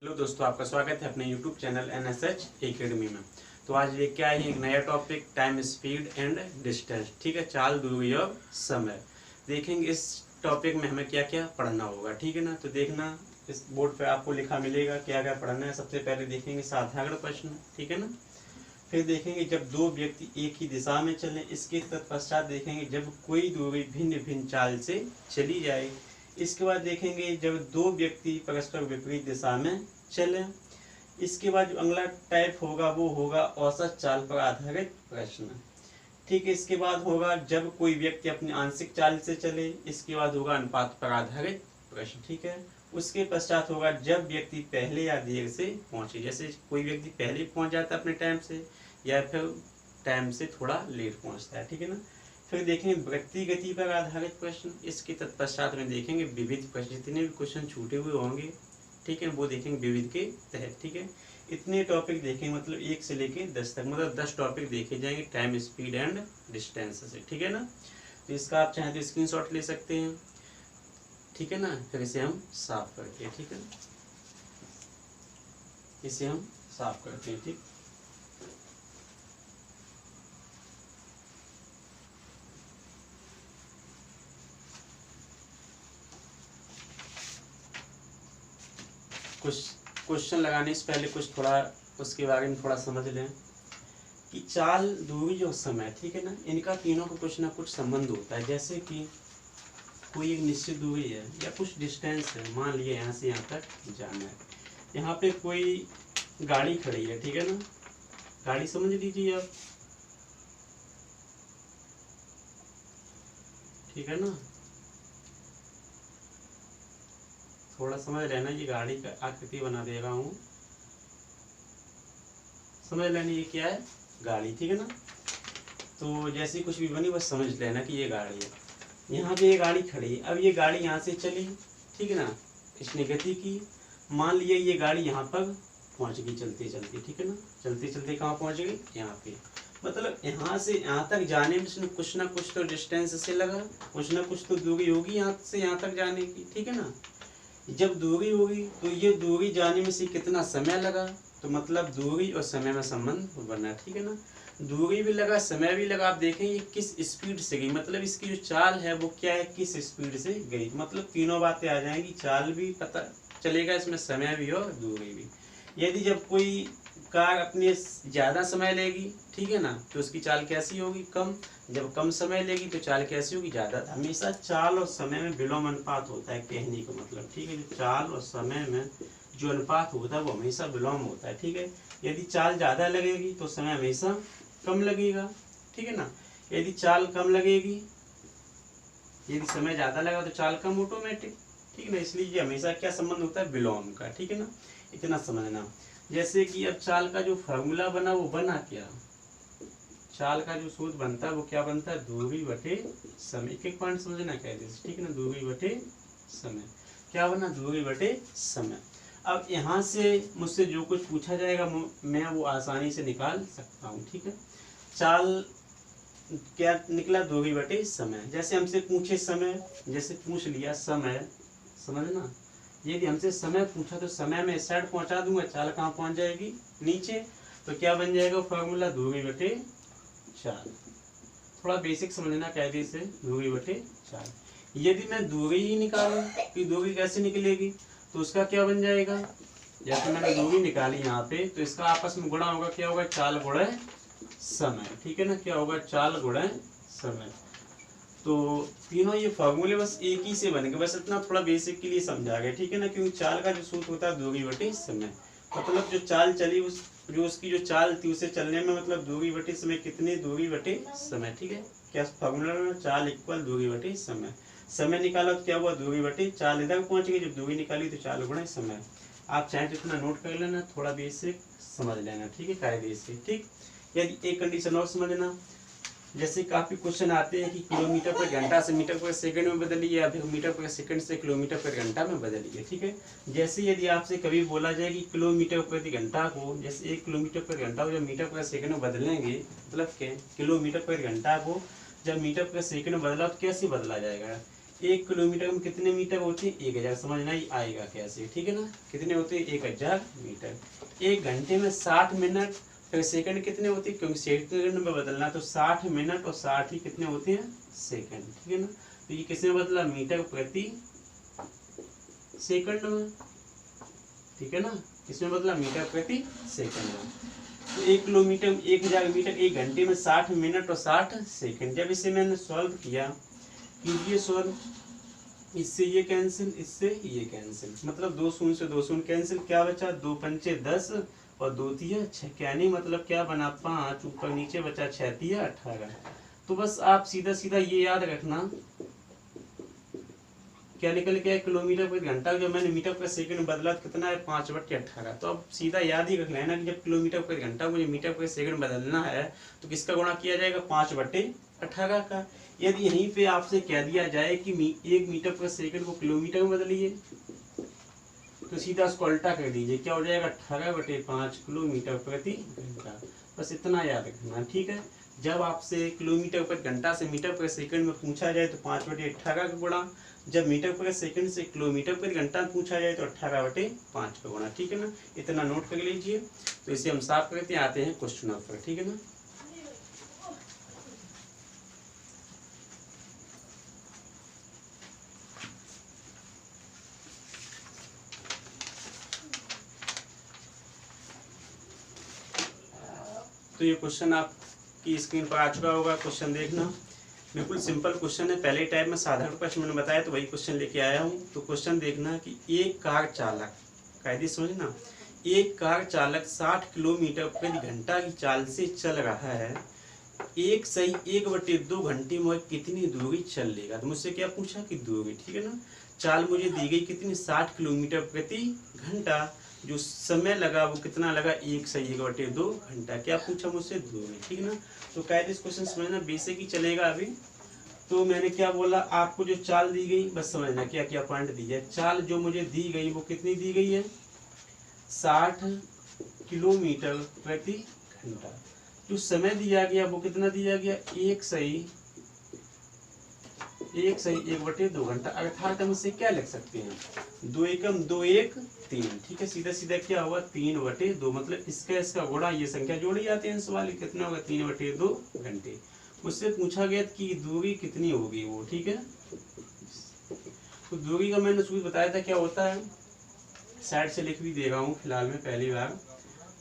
Hello दोस्तों, आपका स्वागत है अपने YouTube चैनल NSH एकेडमी में। तो आज लेके आए हैं एक नया topic, time, speed and distance. ठीक है, चाल, दूरी और समय। देखेंगे इस टॉपिक में हमें क्या क्या पढ़ना होगा। ठीक है ना, तो देखना इस बोर्ड पे आपको लिखा मिलेगा क्या क्या पढ़ना है। सबसे पहले देखेंगे साधारण प्रश्न, ठीक है ना। फिर देखेंगे जब दो व्यक्ति एक ही दिशा में चलें। इसके तत्पश्चात देखेंगे जब कोई दूरी भिन्न भिन्न चाल से चली जाए। इसके बाद देखेंगे जब दो व्यक्ति परस्पर विपरीत दिशा में चलें। इसके बाद जो अगला टाइप होगा वो होगा औसत चाल पर आधारित प्रश्न। ठीक है, इसके बाद होगा जब कोई व्यक्ति अपनी आंशिक चाल से चले। इसके बाद होगा अनुपात पर आधारित प्रश्न। ठीक है, उसके पश्चात होगा जब व्यक्ति पहले या देर से पहुंचे। जैसे कोई व्यक्ति पहले पहुंच जाता है अपने टाइम से या फिर टाइम से थोड़ा लेट पहुंचता है। ठीक है ना। फिर देखेंगे वृत्तीय गति पर आधारित प्रश्न। इसके तत्पश्चात में देखेंगे विविध प्रश्न। जितने भी क्वेश्चन छूटे हुए होंगे, ठीक है, वो देखेंगे विविध के तहत। ठीक है, इतने टॉपिक देखेंगे, मतलब 1 से लेके 10 तक, मतलब 10 टॉपिक देखे जाएंगे टाइम, स्पीड एंड डिस्टेंस से। ठीक है ना। तो इसका आप चाहें तो स्क्रीनशॉट ले सकते हैं। ठीक है ना। फिर इसे हम साफ करते हैं। ठीक है, इसे हम साफ करते हैं। ठीक, कुछ क्वेश्चन लगाने से पहले कुछ थोड़ा उसके बारे में थोड़ा समझ लें कि चाल, दूरी और समय, ठीक है ना, इनका तीनों का कुछ ना कुछ संबंध होता है। जैसे कि कोई एक निश्चित दूरी है या कुछ डिस्टेंस है, मान लिया यहाँ से यहाँ तक जाना है। यहाँ पे कोई गाड़ी खड़ी है, ठीक है ना, गाड़ी समझ लीजिए आप, ठीक है ना, थोड़ा समझ लेना। ये गाड़ी का आकृति बना दे रहा हूँ, समझ लेना ये क्या है, गाड़ी। ठीक है ना। तो जैसे कुछ भी बनी बस समझ लेना कि ये गाड़ी है। यहाँ पे ये गाड़ी खड़ी है। अब ये गाड़ी यहाँ से चली, ठीक है ना, इसने गति की। मान लिया ये गाड़ी यहाँ पर पहुँच गई चलते चलते, ठीक है ना, चलते चलते कहाँ पहुँच गई, यहाँ पे। मतलब यहाँ से यहाँ तक जाने में इसने कुछ ना कुछ तो डिस्टेंस से लगा, कुछ ना कुछ तो दूरी होगी यहाँ से यहाँ तक जाने की। ठीक है ना। जब दूरी होगी तो ये दूरी जाने में से कितना समय लगा, तो मतलब दूरी और समय में संबंध बना। ठीक है ना। दूरी भी लगा, समय भी लगा। आप देखें ये किस स्पीड से गई, मतलब इसकी जो चाल है वो क्या है, किस स्पीड से गई। मतलब तीनों बातें आ जाएंगी, चाल भी पता चलेगा इसमें, समय भी और दूरी भी। यदि जब कोई कार अपने ज़्यादा समय लेगी, ठीक है ना, तो उसकी चाल कैसी होगी, कम। जब कम समय लेगी तो चाल कैसी होगी, ज़्यादा। हमेशा चाल और समय में विलोम अनुपात होता है, कहने का मतलब। ठीक है, जो चाल और समय में जो अनुपात होता है वो हमेशा विलोम होता है। ठीक है, यदि चाल ज़्यादा लगेगी तो समय हमेशा कम लगेगा। ठीक है ना। यदि चाल कम लगेगी, यदि समय ज़्यादा लगा तो चाल कम ऑटोमेटिक। ठीक है ना। इसलिए ये हमेशा क्या संबंध होता है, विलोम का। ठीक है ना, इतना समझना। जैसे कि अब चाल का जो फार्मूला बना वो बना क्या, चाल का जो सूत्र बनता है वो क्या बनता है, दूरी बटे समय। एक एक पॉइंट समझना कहते हैं, ठीक है ना, दूरी बटे समय। क्या बना, दूरी बटे समय। अब यहाँ से मुझसे जो कुछ पूछा जाएगा मैं वो आसानी से निकाल सकता हूँ। ठीक है, चाल क्या निकला, दूरी बटे समय। जैसे हमसे पूछे समय, जैसे पूछ लिया समय, समझना। यदि हमसे समय पूछा तो समय में इस साइड पहुंचा दूंगा, चाल कहाँ पहुंच जाएगी, नीचे। तो क्या बन जाएगा फॉर्मूला, दूरी बटे चाल। थोड़ा बेसिक समझना कायदे से, दूरी बटे चाल। यदि मैं दूरी ही निकालूं कि दूरी कैसे निकलेगी, तो उसका क्या बन जाएगा, जैसे मैंने दूरी निकाली यहाँ पे, तो इसका आपस में गुणा होगा, क्या होगा, चाल गुणे समय। ठीक है ना, क्या होगा, चाल गुणे समय। तो तीनों ये फॉर्मूले बस एक ही से बनेंगे, बस इतना थोड़ा बेसिक के लिए समझा गया। ठीक है ना, क्योंकि चाल का जो सूत्र होता है दूरी बटे समय। मतलब जो चाल चली, उस जो उसकी जो चाल थी उसे चलने में, मतलब दूरी बटे समय कितनी, दूरी बटे समय। ठीक है, क्या फॉर्मूला में, चाल इक्वल दूरी बटे समय। समय निकाला तो क्या हुआ, दूरी बटे चाल। इधर पहुंच गई, जब दूरी निकाली तो चाल गुणे समय। आप चाहें तो इतना नोट कर लेना, थोड़ा बेसिक समझ लेना। ठीक है, कायदे से। ठीक, यदि एक कंडीशन और समझना। जैसे काफी क्वेश्चन आते हैं कि किलोमीटर पर घंटा से मीटर पर सेकंड में बदलिए, या फिर मीटर पर सेकंड से किलोमीटर पर घंटा में बदलिए। ठीक है, जैसे यदि आपसे कभी बोला जाए कि किलोमीटर प्रति घंटा को, जैसे 1 किलोमीटर पर घंटा को जब मीटर पर सेकंड में बदलेंगे, मतलब क्या, किलोमीटर पर घंटा को जब मीटर पर सेकंड में बदला तो कैसे बदला जाएगा। 1 किलोमीटर में कितने मीटर होते हैं? 1000। समझना ही आएगा कैसे, ठीक है ना। कितने होते हैं? 1000 मीटर। 1 घंटे में 60 मिनट फिर सेकंड कितने होते हैं? क्योंकि सेकंड में बदलना, तो 60 मिनट और 60 ही कितने होते हैं? सेकंड, ठीक है ना। तो ये किसमें बदला? मीटर प्रति सेकंड में, ठीक है ना। किसमें बदला? मीटर प्रति सेकंड में। तो 1 किलोमीटर 1000 मीटर 1 घंटे में 60 मिनट और 60 सेकंड। जब इसे मैंने सॉल्व किया, कीजिए सॉल्व, इससे ये कैंसिल, इससे ये कैंसिल, मतलब 2 शून्य से 2 शून्य कैंसिल, क्या बचा? 2 पंचे 10 और 2 तिया 6, क्या नहीं मतलब क्या बना? 5, ऊपर नीचे बचा 6 तिया 18। तो बस आप सीधा सीधा ये याद रखना, क्या निकल गया? किलोमीटर प्रति घंटा। जब मैंने मीटर प्रति सेकंड बदला तो कितना है? 5/18। तो अब सीधा याद ही रख लेना कि जब किलोमीटर प्रति घंटा मुझे मीटर प्रति सेकंड बदलना है तो किसका गुणा किया जाएगा? 5/18 का। यदि यहीं पे आपसे कह दिया जाए कि 1 मीटर प्रति सेकंड को किलोमीटर में बदलिए, तो सीधा उसको उल्टा कर दीजिए, क्या हो जाएगा? 18/5 किलोमीटर प्रति घंटा। बस इतना याद रखना, ठीक है। जब आपसे किलोमीटर प्रति घंटा से मीटर प्रति सेकंड में पूछा जाए तो 5/18 का गुणा, जब मीटर प्रति सेकंड से किलोमीटर प्रति घंटा पूछा जाए तो 18/5 का गुणा, ठीक है ना। इतना नोट कर लीजिए। तो इसे हम साफ करते हैं, आते हैं क्वेश्चन पर, ठीक है ना। तो ये क्वेश्चन आपकी स्क्रीन पर आ चुका होगा। क्वेश्चन देखना, बिल्कुल सिंपल क्वेश्चन है। पहले टाइप में साधारण प्रश्न मैंने बताया तो वही क्वेश्चन लेके आया हूँ। तो क्वेश्चन देखना कि एक कार चालक, कायदे समझना, एक कार चालक 60 किलोमीटर प्रति घंटा की चाल से चल रहा है। एक सही 1/2 घंटे में कितनी दूरी चल लेगा? तो मुझसे क्या पूछा कि दूरी, ठीक है ना। चाल मुझे दी गई कितनी? 60 किलोमीटर प्रति घंटा। जो समय लगा वो कितना लगा? 1 सही 1/2 घंटा। क्या पूछा मुझसे? दूरी, ठीक है ना। तो कायदे इस क्वेश्चन समझना, बेसिक ही चलेगा अभी। तो मैंने क्या बोला आपको? जो चाल दी गई बस समझना क्या क्या पॉइंट दी है। चाल जो मुझे दी गई वो कितनी दी गई है? 60 किलोमीटर प्रति घंटा। जो समय दिया गया वो कितना दिया गया? 1 सही 1/2 घंटा। अर्थात हम इससे क्या लिख सकते हैं? 2 एकम 2 1 3, ठीक है। सीधा सीधा क्या हुआ? 3/2, मतलब इसका गुणा, ये संख्या जोड़ी जाती है सवाल, कितना होगा? 3/2 घंटे। मुझसे पूछा गया कि दूरी कितनी होगी वो, ठीक है। तो दूरी का मैंने सूत्र बताया था, क्या होता है? साइड से लिख भी दे रहा हूँ फिलहाल में, पहली बार।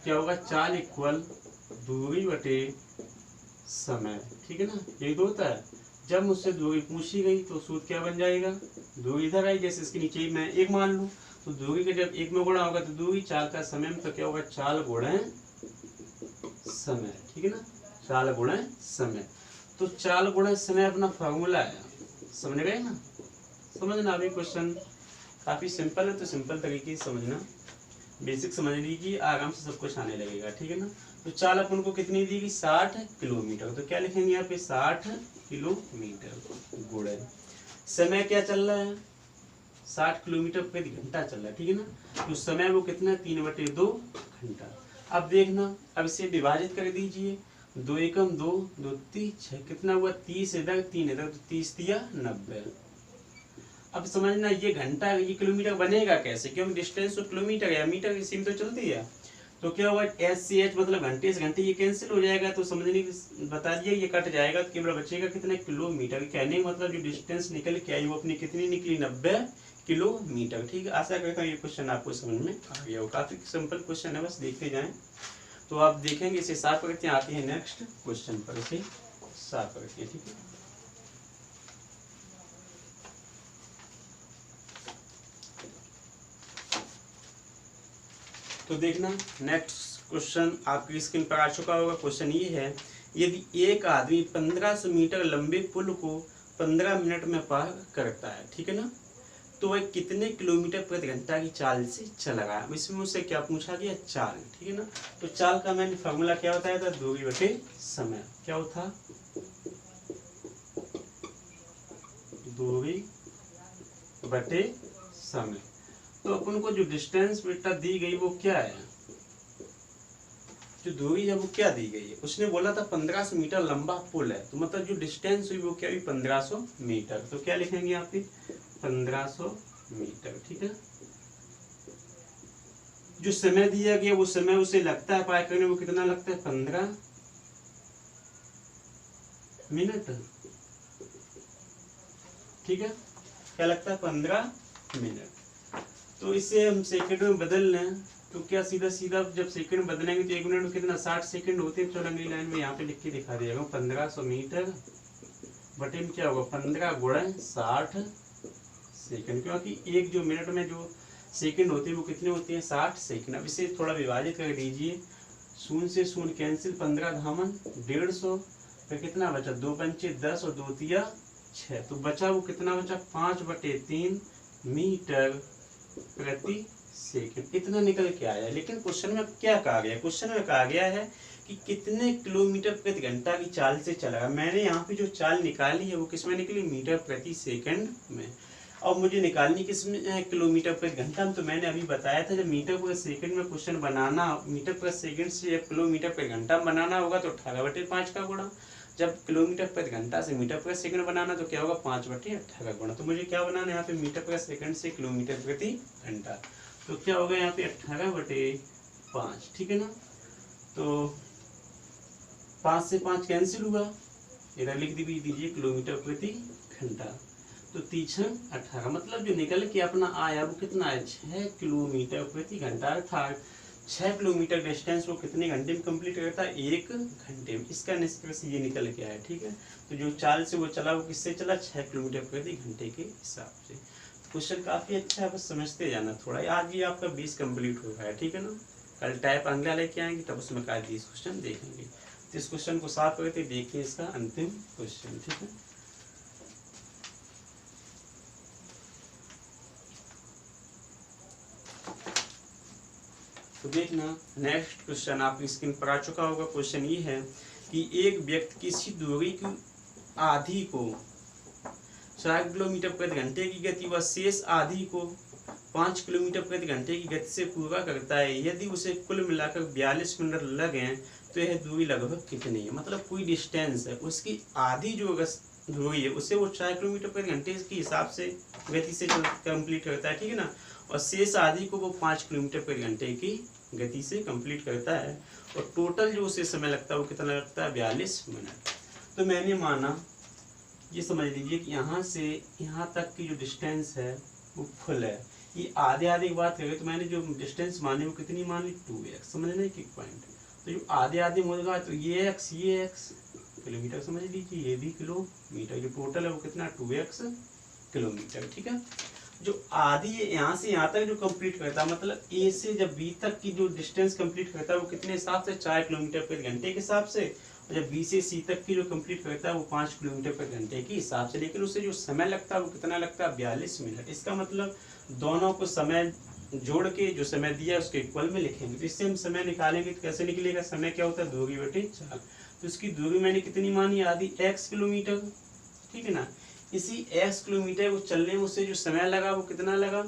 क्या होगा? चाल इक्वल दूरी बटे समय, ठीक है ना। यही तो होता है। जब मुझसे दूरी पूछी गई तो सूत्र क्या बन जाएगा? दूरी इधर आई, जैसे इसके नीचे मैं 1 मान लूँ, तो दूरी का जब 1 में गुणा होगा तो दूरी, चाल का समय में, तो क्या होगा? चाल गुणे समय, ठीक है ना। चाल गुणे समय। तो चाल गुणे समय अपना फॉर्मूला है, समझ गए ना। समझना अभी क्वेश्चन काफी सिंपल है, तो सिंपल तरीके से समझना, बेसिक समझ लीजिए, आराम से सब कुछ आने लगेगा, ठीक है ना। तो चाल अपन को कितनी दी गई? 60 किलोमीटर। तो क्या लिखेंगे यहाँ पे? 60 किलोमीटर गुणे समय क्या चल रहा है? 60 किलोमीटर प्रति घंटा चल रहा है, ठीक है ना। तो समय वो कितना है? 3/2 घंटा। अब देखना, अब इसे विभाजित कर दीजिए। 2 एकम 2, 2 3 6, कितना हुआ? 30 इधर 3 इधर, तो 30 तिया 90। अब समझना, ये घंटा ये किलोमीटर बनेगा कैसे? क्योंकि डिस्टेंस तो किलोमीटर है, मीटर की सीम तो चलती है। तो क्या हुआ? एस सी एच मतलब घंटे से घंटे ये कैंसिल हो जाएगा, तो समझने की बता दिए, ये कट जाएगा, तो केवल बचेगा कितने? किलोमीटर। कहने मतलब जो डिस्टेंस निकल के आई वो अपनी कितनी निकली? 90 किलोमीटर, ठीक है। आशा करता हूँ ये क्वेश्चन आपको समझ में आ गया हो। काफी सिंपल क्वेश्चन है, बस देखते जाएं। तो आप देखेंगे इसे साफ करते हैं, आते हैं नेक्स्ट क्वेश्चन पर, इसे साफ करते हैं, ठीक है। तो देखना, नेक्स्ट क्वेश्चन आपकी स्क्रीन पर आ चुका होगा। क्वेश्चन ये है, यदि एक आदमी 1500 मीटर लंबे पुल को 15 मिनट में पार करता है, ठीक है ना, तो वह कितने किलोमीटर प्रति घंटा की चाल से चल रहा है? इसमें मुझसे क्या पूछा गया? चाल, ठीक है ना। तो चाल का मैंने फॉर्मूला क्या बताया था? दूरी बटे समय। क्या होता? दूरी बटे समय। तो अपन को जो डिस्टेंस बेटा दी गई वो क्या है? जो दूरी है वो क्या दी गई है, उसने बोला था 1500 मीटर लंबा पुल है, तो मतलब जो डिस्टेंस हुई वो क्या हुई 1500 मीटर। तो क्या लिखेंगे यहाँ पे 1500 मीटर। ठीक है, जो समय दिया गया वो समय उसे लगता है पार करने, वो कितना लगता है 15 मिनट। ठीक है, क्या लगता है 15 मिनट। तो इसे हम सेकंड में बदल लें तो क्या सीधा सीधा जब सेकंड बदलेंगे तो 1 मिनट में कितना 60 सेकंड होते हैं। चलो अगली लाइन में यहाँ पे लिख के दिखा दिया 1500 मीटर बटे में क्या होगा 15 गुणा 60 सेकंड, क्योंकि एक जो मिनट में जो सेकंड होते हैं वो कितने होते हैं 60 सेकंड। अब इसे थोड़ा विभाजित कर दीजिए, 0 से 0 कैंसिल, 15 धामन 150, फिर कितना बचा 2 पंचे 10 और 2 तिया 6, तो बचा वो कितना बचा 5/3 मीटर प्रति सेकंड, इतना निकल के आया। लेकिन क्वेश्चन में क्या कहा गया, क्वेश्चन में कहा गया है कि कितने किलोमीटर प्रति घंटा की चाल से चला। मैंने यहाँ पे जो चाल निकाली है वो किसमें निकली मीटर प्रति सेकंड में। अब मुझे निकालनी किसमें किलोमीटर प्रति घंटा में, तो मैंने अभी बताया था जब मीटर प्रति सेकंड में क्वेश्चन बनाना, मीटर प्रति सेकंड से जब किलोमीटर प्रति घंटा बनाना होगा तो 18/5 का गुणा, जब किलोमीटर प्रति घंटा से मीटर प्रति सेकंड बनाना तो क्या होगा 5/18 गुणा। तो मुझे क्या बनाना है यहाँ पे मीटर प्रति सेकंड से किलोमीटर प्रति घंटा, तो क्या होगा यहाँ पे 18/5। ठीक है ना, तो 5 से 5 कैंसिल हुआ, इधर लिख दीजिए किलोमीटर प्रति घंटा, तो 3 18, मतलब जो निकल के अपना आया वो कितना है 6 किलोमीटर प्रति घंटा, अर्थात 6 किलोमीटर डिस्टेंस वो कितने घंटे में कंप्लीट करता है 1 घंटे में। इसका निष्कर्ष ये निकल के आया। ठीक है, तो जो चाल से वो चला वो किससे चला 6 किलोमीटर प्रति घंटे के हिसाब से। तो क्वेश्चन काफी अच्छा है, बस समझते जाना थोड़ा। आज ये आपका 20 कंप्लीट हो रहा है। ठीक है ना, कल टाइप अगला लेके आएंगे तब उसमें का 20 क्वेश्चन देखेंगे। तो इस क्वेश्चन को साफ करके देखिए इसका अंतिम क्वेश्चन। ठीक है, तो देखना नेक्स्ट क्वेश्चन आपकी स्क्रीन पर आ चुका होगा। क्वेश्चन ये है कि एक व्यक्ति किसी दूरी की आधी को 4 किलोमीटर प्रति घंटे की गति व शेष आधी को 5 किलोमीटर प्रति घंटे की गति से पूरा करता है। यदि उसे कुल मिलाकर 42 मिनट लगे तो यह दूरी लगभग कितनी है। मतलब कोई डिस्टेंस है, उसकी आधी जो दूरी है उसे वो 4 किलोमीटर प्रति घंटे के हिसाब से गति से कंप्लीट करता है। ठीक है ना, और शेष आधी को वो 5 किलोमीटर प्रति घंटे की गति से कंप्लीट करता है, और टोटल जो उसे समय लगता है वो कितना लगता है 42 मिनट। तो मैंने माना, ये समझ लीजिए कि यहाँ से यहाँ तक की जो डिस्टेंस है वो फुल है। ये आधे आधे की बात करें तो मैंने जो डिस्टेंस मानी वो कितनी मान ली 2x, समझने की पॉइंट। तो जो आधे आधे होगा तो ये x किलोमीटर समझ लीजिए, ये भी किलोमीटर, जो टोटल है वो कितना 2x किलोमीटर। ठीक है, जो आधी यहाँ से यहाँ तक जो कंप्लीट करता है, मतलब A से जब B तक की जो डिस्टेंस कंप्लीट करता है वो कितने हिसाब से 4 किलोमीटर प्रति घंटे के हिसाब से, और जब B से C तक की जो कंप्लीट करता है वो 5 किलोमीटर प्रति घंटे के हिसाब से। लेकिन उससे जो समय लगता है वो कितना लगता है 42 मिनट। इसका मतलब दोनों को समय जोड़ के जो समय दिया है उसके इक्वल में लिखेंगे। तो इससे हम समय निकालेंगे तो कैसे निकलेगा, समय क्या होता है दूरी बटे चाल। तो इसकी दूरी मैंने कितनी मानी आधी x किलोमीटर। ठीक है ना, इसी x किलोमीटर को चलने में उससे जो समय लगा वो कितना लगा,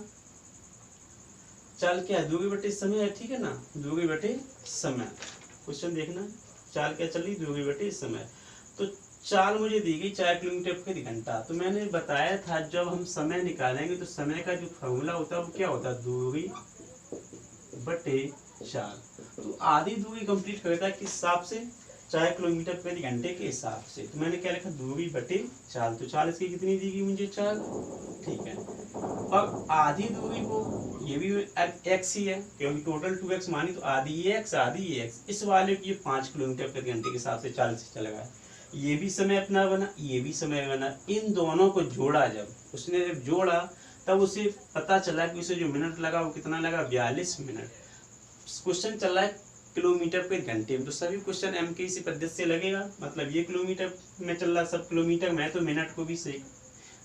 चाल क्या है दूरी बटे समय है। ठीक है ना, दूरी बटे समय। क्वेश्चन देखना, चाल क्या चल रही दूरी बटे समय। तो चाल मुझे दी गई 4 किलोमीटर प्रति घंटा। तो मैंने बताया था जब हम समय निकालेंगे तो समय का जो फॉर्मूला होता है वो क्या होता है दूरी बटे चाल। तो आधी दूरी कंप्लीट करता है किस हिसाब से 4 किलोमीटर प्रति घंटे के हिसाब से। तो मैंने क्या लिखा दूरी बटे चाल। तो चाल इसकी कितनी दी गई मुझे 4। ठीक है, और आधी दूरी को ये भी x ही है क्योंकि टोटल 2x मानी, तो आधी ये x आधी ये x। इस वाले की 5 किलोमीटर प्रति घंटे के हिसाब से चाल से चला गया। ये भी समय अपना बना, ये भी समय बना। इन दोनों को जोड़ा, जब उसने जब जोड़ा तब उसे पता चला कि उसे जो मिनट लगा वो कितना लगा 42 मिनट। क्वेश्चन चल रहा है किलोमीटर प्रति घंटे में, तो सभी क्वेश्चन m की इसी पद्धति से लगेगा। मतलब ये किलोमीटर में चल रहा सब किलोमीटर में, तो मिनट को भी सही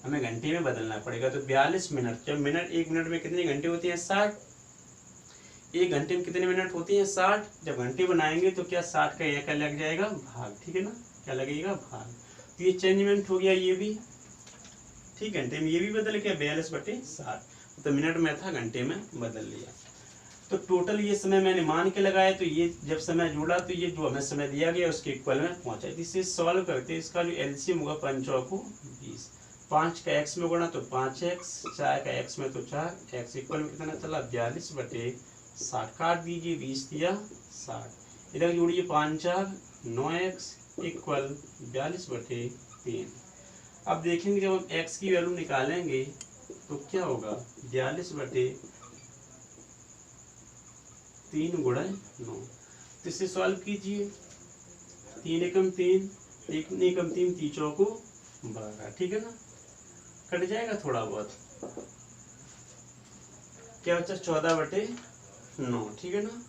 हमें घंटे में बदलना पड़ेगा। तो 42 मिनट, जब मिनट 1 मिनट में कितने घंटे होते हैं 60, 1 घंटे में कितने मिनट होते हैं 60। जब घंटे बनाएंगे तो क्या 60 का यह क्या लग जाएगा भाग। ठीक है ना, क्या लगेगा भाग। तो ये चेंजमेंट हो गया, ये भी ठीक घंटे में, ये भी बदल गया 42/60, तो मिनट में था घंटे में बदल लिया। तो टोटल ये समय मैंने मान के लगाया, तो ये जब समय जोड़ा तो ये जो हमें समय दिया गया उसके इक्वल में पहुंचा। इसे सॉल्व करते हैं, इसका जो एलसीएम होगा 5 चौको 20, 5 का x में गुणा तो 5x, 4 का x में तो 4, x इक्वल में कितना चला 42/60, काट दीजिए 20 दिया 60, इधर जोड़िए 5 4 9x इक्वल 42/3। अब देखेंगे जब हम x की वैल्यू निकालेंगे तो क्या होगा 42/3 गुणा 9। तो इसे सॉल्व कीजिए, 3 एकम 3, 1 एकम 3, 3 चौको 12, ठीक है ना, कट जाएगा थोड़ा बहुत, क्या बच्चा 14/9, ठीक है ना।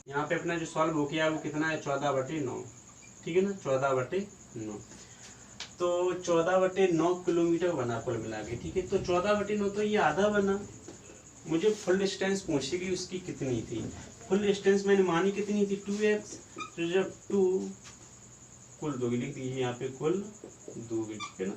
यहाँ पे अपना जो सॉल्व हो गया वो कितना है 14/9, ठीक है ना, 14/9। तो 14/9 किलोमीटर बना कुल मिला के, ठीक है। तो 14/9 तो ये आधा बना, मुझे फुल डिस्टेंस पूछेगी उसकी कितनी थी। फुल डिस्टेंस मैंने मानी कितनी थी 2x, तो जब 2 कुल दोगे लिख दीजिए यहाँ पे कुल दोगे, ठीक है ना।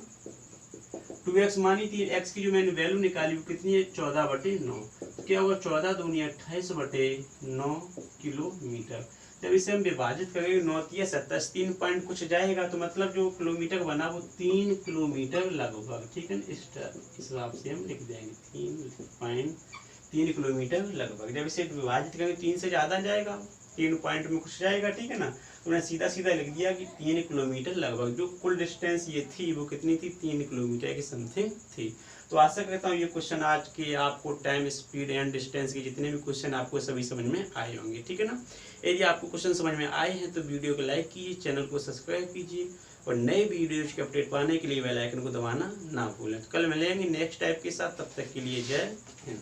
2x मानी थी, x की जो मैंने वैल्यू निकाली वो कितनी है 14/9, क्या होगा 14 दूनी 28/9 किलोमीटर। जब इसे हम विभाजित करेंगे 9 या 27, 3 पॉइंट कुछ जाएगा तो मतलब जो किलोमीटर बना वो 3 किलोमीटर लगभग, ठीक है ना। इस हिसाब से हम लिख देंगे 3 किलोमीटर लगभग। जब इसे विभाजित करेंगे 3 से ज़्यादा जाएगा, 3 पॉइंट में कुछ जाएगा, ठीक है ना। तो मैंने सीधा सीधा लिख दिया कि 3 किलोमीटर लगभग, जो कुल डिस्टेंस ये थी वो कितनी थी 3 किलोमीटर की समथिंग थी। तो आशा करता हूँ ये क्वेश्चन आज के आपको टाइम, स्पीड एंड डिस्टेंस के जितने भी क्वेश्चन आपको सभी समझ में आए होंगे, ठीक है ना। यदि आपको क्वेश्चन समझ में आए हैं तो वीडियो को लाइक कीजिए, चैनल को सब्सक्राइब कीजिए और नए वीडियोज के अपडेट पाने के लिए बेल आइकन को दबाना ना भूलें। तो कल मिलेंगे नेक्स्ट टाइप के साथ, तब तक के लिए जय हिंद।